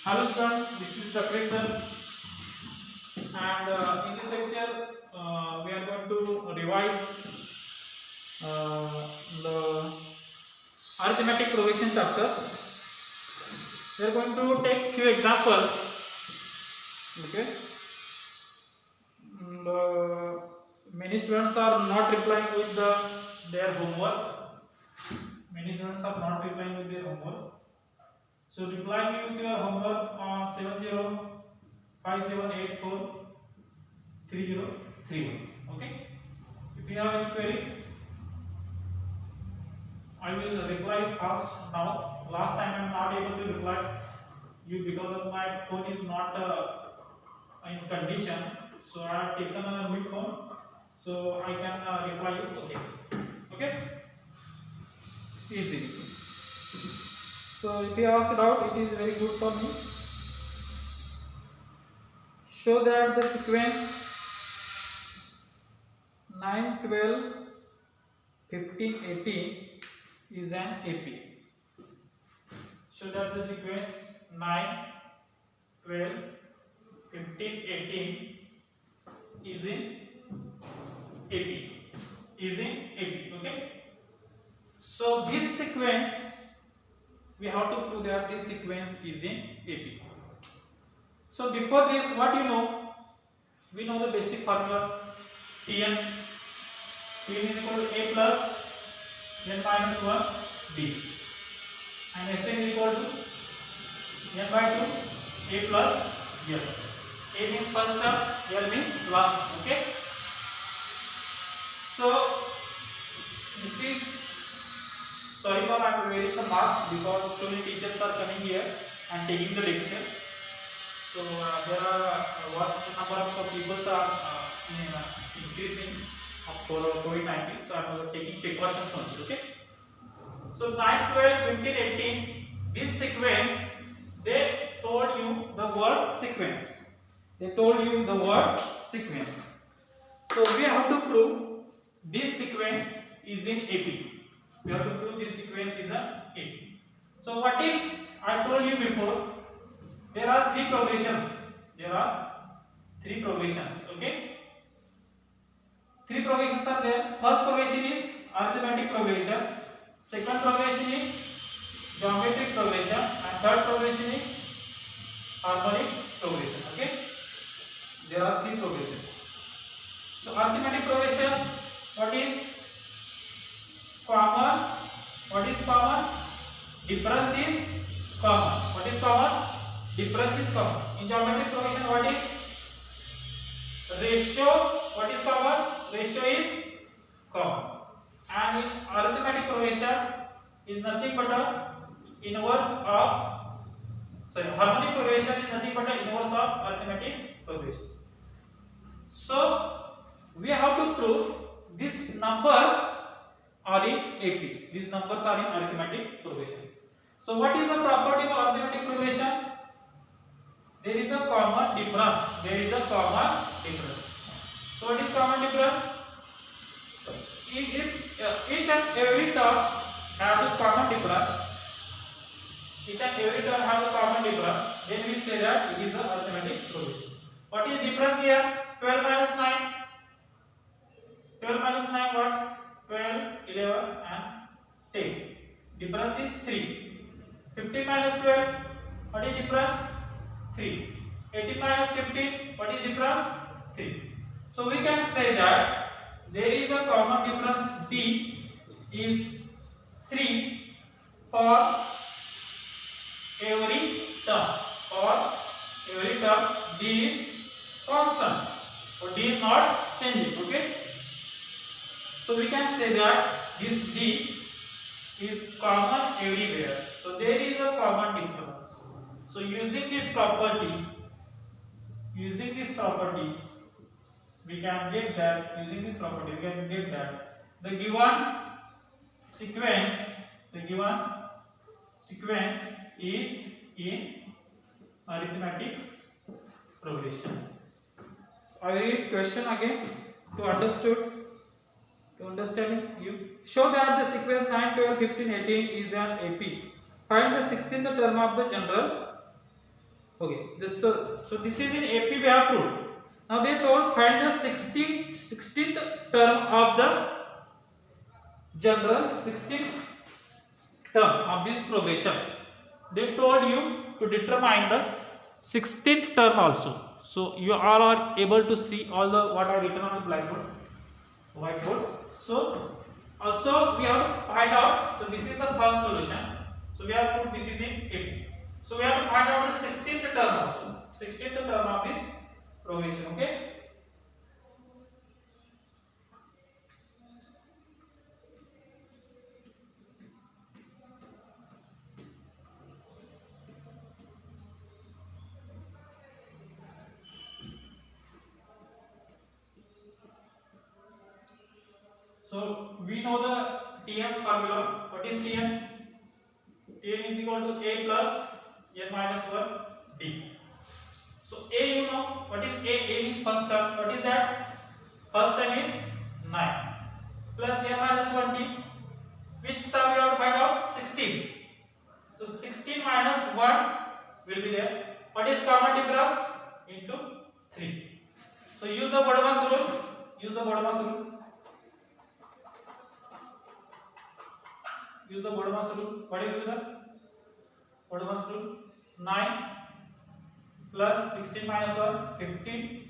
Hello students, this is Dr. Sir, and in this lecture we are going to revise the arithmetic progression chapter. We are going to take few examples. Okay, many students are not replying with their homework. Many students are not replying with their homework. So reply me with your homework on 7057843031. Okay. If you have any queries, I will reply fast now. Last time I am not able to reply you because of my phone is not in condition. So I have taken a new phone, so I can reply you. Okay. Okay. Easy. So if you ask doubt, it is very good for me. Show that the sequence 9, 12, 15, 18 is an AP. Show that the sequence 9, 12, 15, 18 is in AP. Is in AP. Okay. So this sequence, we have to prove that this sequence is in AP. So before this, what you know? We know the basic formulas. Tn is equal to A plus n minus 1 b, and Sn is equal to n by 2 A plus l. A means first term, L means last term. Okay. So this is, sorry for I am wearing the mask because too many teachers are coming here and taking the lecture. So there are vast number of people are increasing for COVID-19. So I am taking precautions only. Okay. So 9, 12, 15, 18. This sequence, they told you the word sequence. They told you the word sequence. So we have to prove this sequence is in AP. We have to prove this sequence is an AP. So what is, I told you before, there are three progressions. There are three progressions. Okay. Three progressions are there. First progression is arithmetic progression. Second progression is geometric progression, and third progression is harmonic progression. Okay. There are three progressions. So arithmetic progression, what is common? What is common? Difference is common. What is common? Difference is common. In geometric progression, what is ratio? What is common? Ratio is common. And in arithmetic progression is nothing but a inverse of, harmonic progression is nothing but a inverse of arithmetic progression. So we have to prove these numbers are in AP. These numbers are in arithmetic progression. So what is the property of arithmetic progression? There is a common difference. There is a common difference. So what is common difference? If each and every terms have a common difference, each and every term have a common difference, then we say that it is an arithmetic progression. What is difference here? 12 minus 9. 12 minus 9 what? 12, 11 and 10. Difference is 3. 15 minus 12, what is difference? 3. 18 minus 15, what is difference? 3. So we can say that there is a common difference D is 3 for every term. For every term D is constant. So D is not changing. Okay. So we can say that this D is common everywhere. So there is a common difference. So using this property, we can get that. Using this property, we can get that the given sequence, is in arithmetic progression. So I will read question again to understanding you. Show that the sequence 9, 12, 15, 18 is an AP. Find the 16th term of the general Okay, so this is in AP we have proved. Now they told find the 16th term of the general 16th term of this progression. They told you to determine the 16th term also. So you all are able to see all the what are written on the whiteboard. So also we have to find out. So this is the first solution. So we have to put this is in AP. So we have to find out the 16th term also. 16th term of this progression. Okay. So we know the Tn's formula. What is Tn? Tn is equal to A plus n minus 1 d. So A you know. What is A? A is first term. What is that? First term is 9 plus n minus 1 d. Which term we have to find out? 16. So 16 minus 1 will be there. What is common difference? Into 3. So use the Bodmas rule. Use the Bodmas rule. Use the Bodmas rule. What is the Bodmas rule? 9 plus 16 minus 1, 15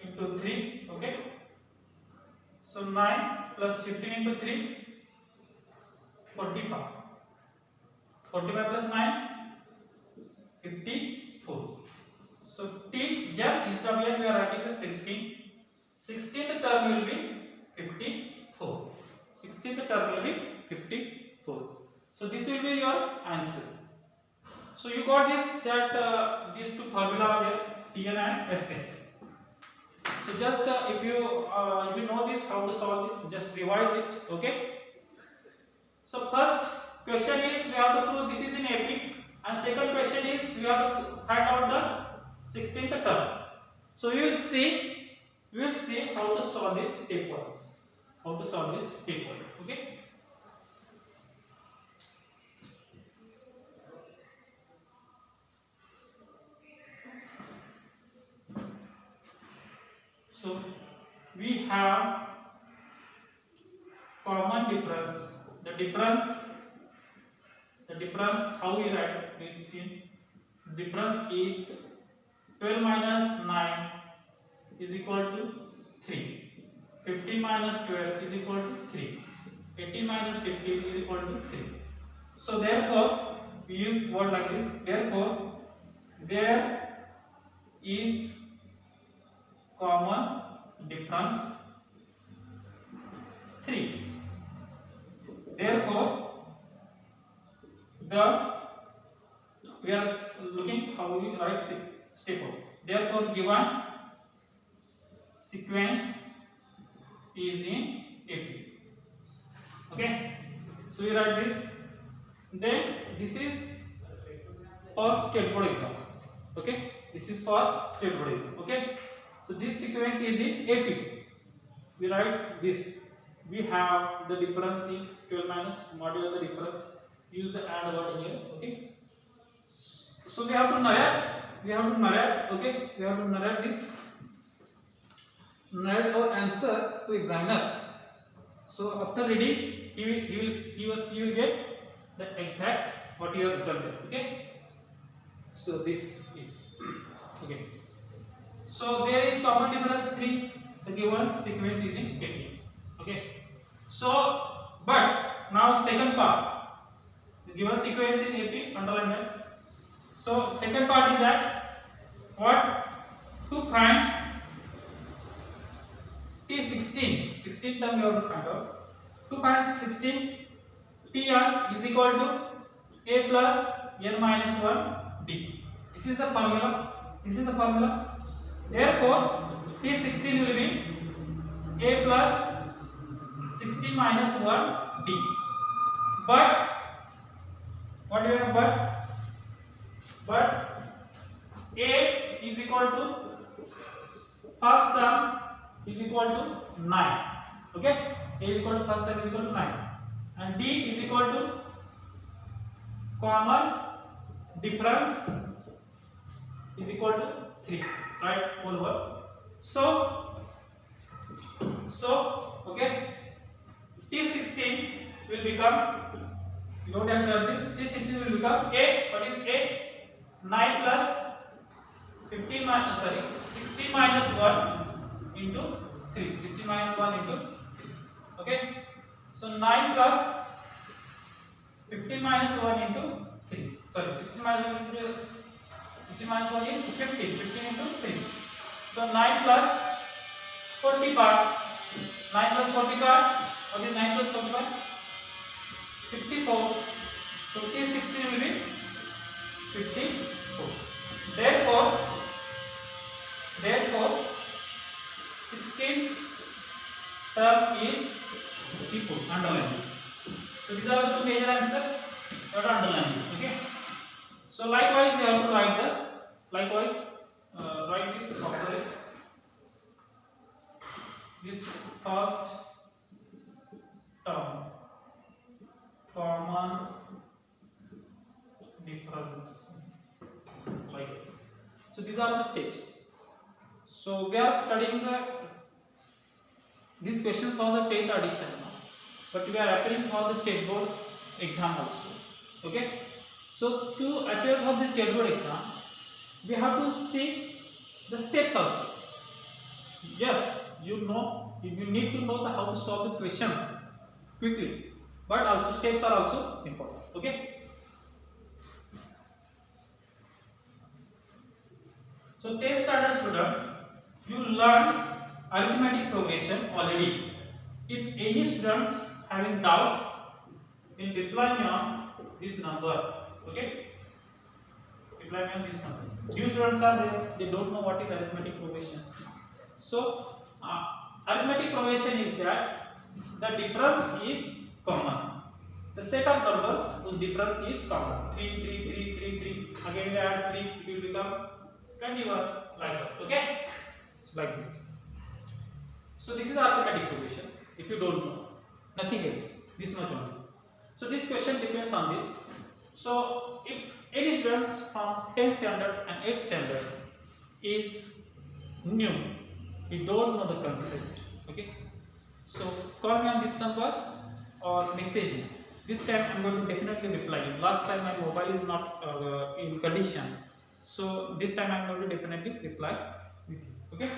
into 3. Okay. So 9 plus 15 into 3, 45. 45 plus 9, 54. So T m instead of n we are writing the 16. 16th term will be 54. 16th term will be 54. So this will be your answer. So you got this that these two formula are there, Tn and Sn. So just if you know this how to solve this, just revise it. Okay. So first question is we have to prove this is in AP, and second question is we have to find out the 16th term. So we will see how to solve this stepwise. How to solve this stepwise. Okay. So we have common difference. The difference how we write? Please see. Difference is 12 minus 9 is equal to 3. 15 minus 12 is equal to 3. 18 minus 15 is equal to 3. So therefore we use word like this. Therefore there is common difference 3. Therefore we are looking how we write stepwise. Therefore given sequence is in AP. Okay. So we write this. Then this is for state board exam. Okay. This is for state board exam. Okay. So this sequence is in AP. We write this. We have the difference is 12 minus modulo the difference. Use the and word here. Okay. So we have to narrate. Okay. We have to narrate this. Narrate our answer to examiner. So after reading, he or she will get the exact what you have done. Okay. So this is okay. So there is common difference 3. The given sequence is in AP. Okay. So but now second part. The given sequence is AP. Underline that. So second part is that what to find T16 term we have to find out. To find 16 Tn is equal to A plus n minus 1 d. This is the formula. Therefore T16 will be A plus 16 minus 1 d. But what do you have? But A is equal to first term is equal to 9. Okay. A is equal to first term is equal to 9, and D is equal to common difference is equal to 3, right? Whole work. So okay, T16 will become, note and write this, T16 will become a, what is a? 9 plus 15 minus, sorry, 16 minus 1 into 3, 16 minus 1 into 3, okay? So 9 plus 15 minus 1 into 3, sorry, 16 minus 1 into 16 minus 1 is 15, 15 into 3. So 9 plus 40 part, 9 plus 40 part, what is 9 plus 40 part? 54. So T16 will be 54. Therefore 16 term is 54. Underline this. So these are the two major answers. You have to underline this. Okay. So likewise you have to write write this properly. This first term, common difference, like this. So these are the steps. So we are studying this question for the 10th edition now, but we are appearing for the state board exam also. Okay. So to appear for the state board exam, we have to see the steps also. Yes, you need to know how to solve the questions quickly, but also steps are also important. Okay. So 10th standard students, you learn arithmetic progression already. If any students having doubt, in reply me on this number. Okay. Reply me on this number. New students are there, they don't know what is arithmetic progression. So arithmetic progression is that the difference is common. The set of numbers whose difference is common. 3, 3, 3, 3, 3. Again we add 3, it will become 21, like that. Okay? So like this. So this is arithmetic progression. If you don't know, nothing else. This much only. So this question depends on this. So if any students from 10th standard and 8th standard is new, you don't know the concept. Okay? So call me on this number or message me. This time I am going to definitely reply you. Last time my mobile is not in condition. So this time I am going to definitely reply with you. Okay?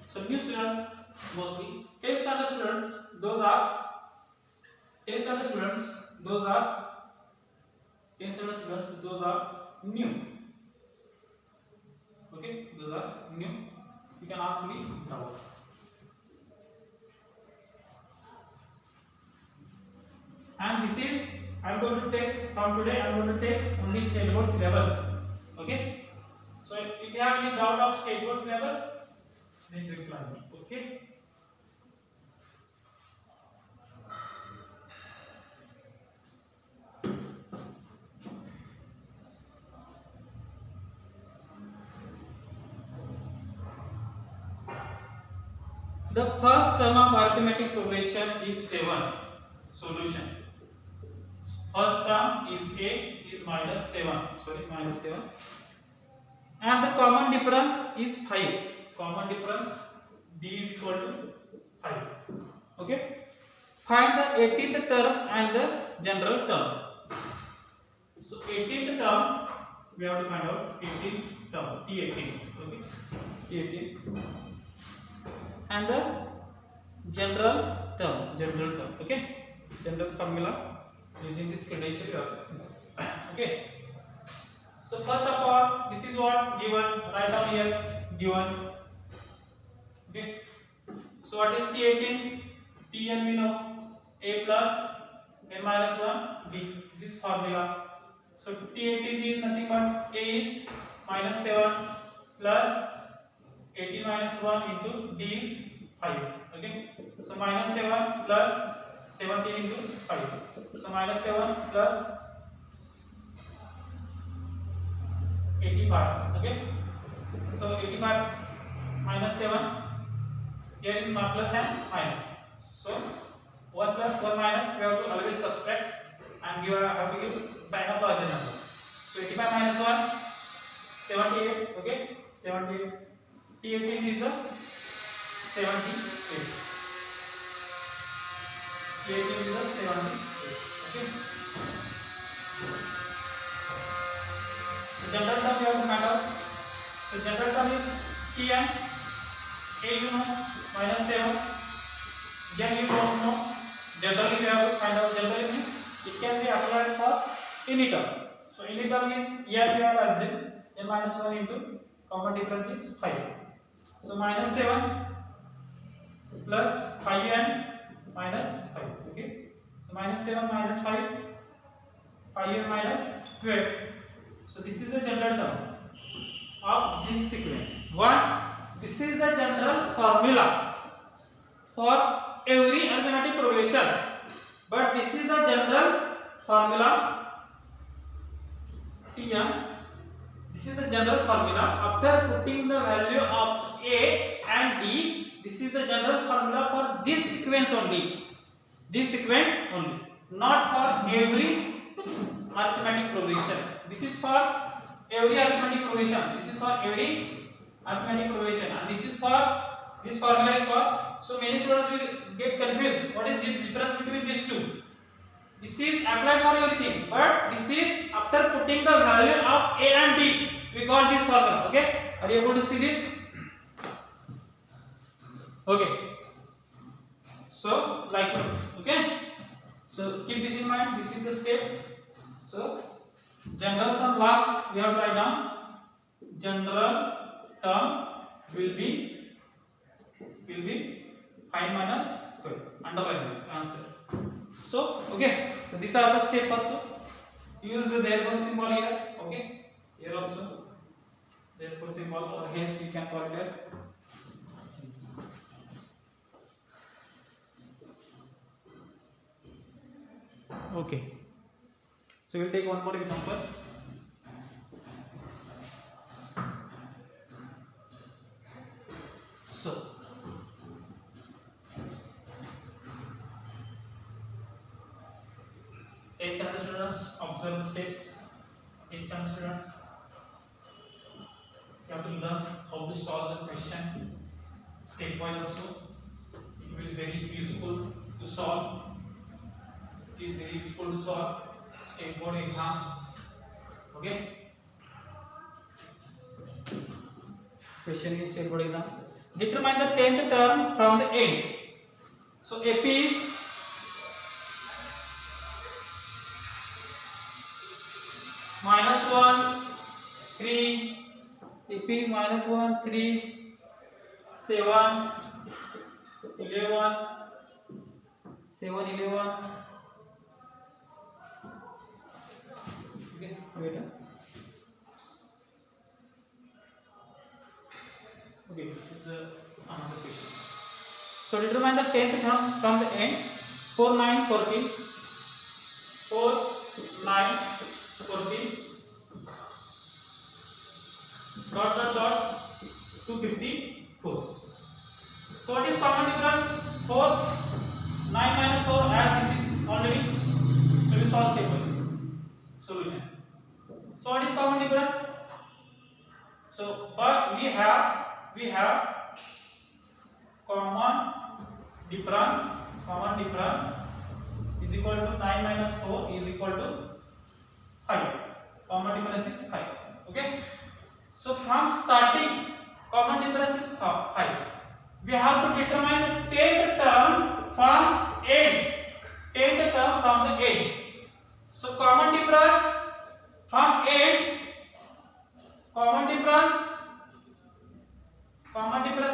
So new students mostly. 10th standard students, those are 10th standard students, those are new. Okay? Those are new. You can ask me now. And this is, I am going to take from today, I am going to take only state board syllabus. Okay? So if you have any doubt of state board syllabus, then reply me. Okay? The first term of arithmetic progression is 7. Solution. First term is a is minus 7. Sorry, minus 7. And the common difference is 5. Common difference d is equal to 5. Okay. Find the 18th term and the general term. So 18th term we have to find out 18th term T18. Okay. T18. And the general term. Okay. General formula using this credential. Okay. So first of all, this is what given. Write down here given. Okay. So what is T18? Tn we know a plus a minus 1 b. This is formula. So T18 is nothing but a is minus 7 plus 18 minus 1 into d is 5. Okay. So minus 7 plus 17 into 5. So minus 7 plus 85. Okay. So 85 minus 7. Here is my plus and minus. So 1 plus 1 minus we have to always subtract and you have to give sign of larger number. So 85 minus 1 78. Okay, 78. T18 is a 78. T18 is a 78. Okay. So general term we have to find out. So general term is Tn. A you know minus 7. Again you don't know. Generally we have to find out. Generally means it can be applied for any term. So any term is here we are assuming n minus 1 into common difference is 5. So minus 7 plus 5n minus 5. Okay. So minus 7 minus 5, 5n minus 12. So this is the general term of this sequence. One, this is the general formula for every arithmetic progression. But this is the general formula Tn. This is the general formula after putting the value of A and D. This is the general formula for this sequence only. This sequence only, not for every arithmetic progression. This is for every arithmetic progression. This is for every arithmetic progression, and this is for this formula is for. So many students will get confused. What is the difference between these two? This is applied for everything, but this is after putting the value of A and D. We got this formula. Okay, are you able to see this? Okay. So likewise. Okay. So keep this in mind. This is the steps. So general term last we have to write down. General term will be 5 minus 12. Underline this answer. So okay. So these are the steps also. Use the therefore symbol here. Okay. Here also therefore symbol, or hence you can call it as. Okay. So we'll take one more example. So 8th standard students, observe the steps. 8th standard students, you have to learn how to solve the question stepwise also. It will be very useful to solve. It is very useful to solve state board exam. Okay. Question is state board exam. Determine the 10th term from the end. So AP is -1, 3. AP is -1, 3, 7, 11, 7, 11. Okay, wait. Okay, this is another question. So determine the 10th term from the end. 4, 9, 14. 4, 9, 14. Dot dot dot 254. So what is common difference? 4, 9 minus 4, as this is already. So we solve stepwise. Solution. So what is common difference? So but we have common difference is equal to 9 minus 4 is equal to 5. Common difference is 5. Okay. So from starting, common difference is 5. We have to determine the 10th term from end. 10th term from the end. So common difference from end. Common difference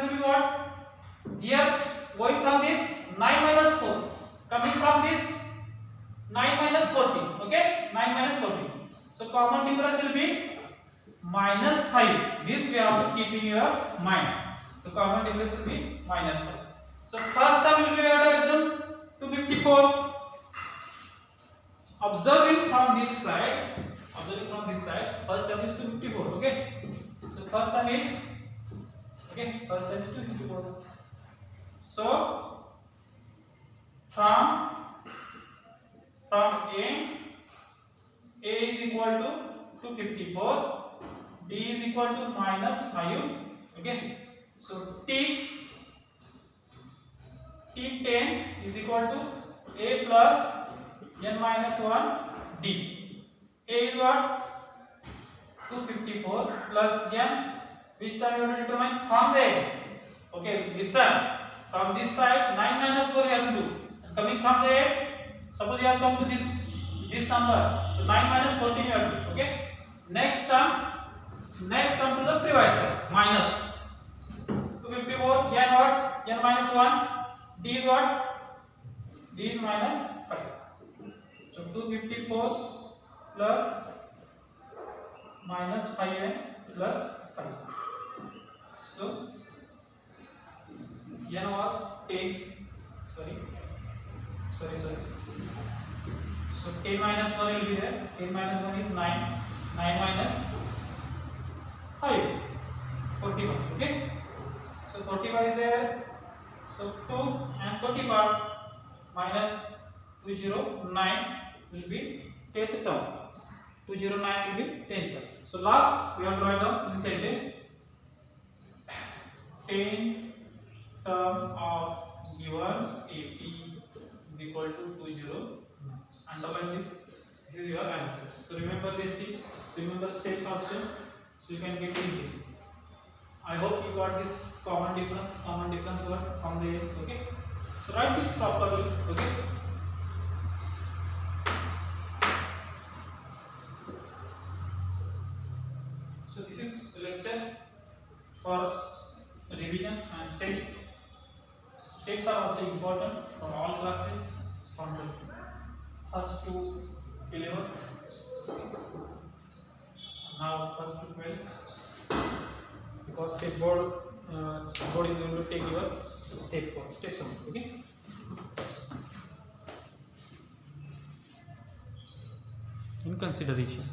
will be what? Here going from this 9 minus 4, coming from this 9 minus 14. Okay, 9 minus 14. So common difference will be -5. This we have to keep in your mind. The common difference will be -5. So first term will be, we have to assume 254. Observing from this side, first term is 254. Okay. So first term is 254. So from A is equal to 254. B d is equal to minus 5. Okay, so t 10 is equal to a plus n minus 1 d. A is what? 254 plus n. Which term you have to determine? From there. Okay, listen. From this side, 9 minus 4 we have to do. Coming from there, suppose you have come to this number. So 9 minus 14 you have to do. Okay. Next term to the previous term. Minus 254. N what? N minus 1. D is what? D is minus 5. So 254 plus minus 5n plus 5. So n was 10. Sorry. So 10 minus 1 will be there. 10 minus 1 is 9. 9 minus 5. 41. Okay. So 45 is there. So 2 and 45 minus 209 will be 10th term. 209 will be 10th term. So last we have to write down inside this 10 term of given 80 is equal to 209. Underline this. This is your answer. So remember this thing. Remember steps also. So you can get easy. I hope you got this common difference word from the end. Okay. So write this properly. Okay. So this is lecture for revision and steps. Steps are also important for all classes from the first to 11th. Now first to 12th. Because step board is going to take your steps on. Okay. In consideration.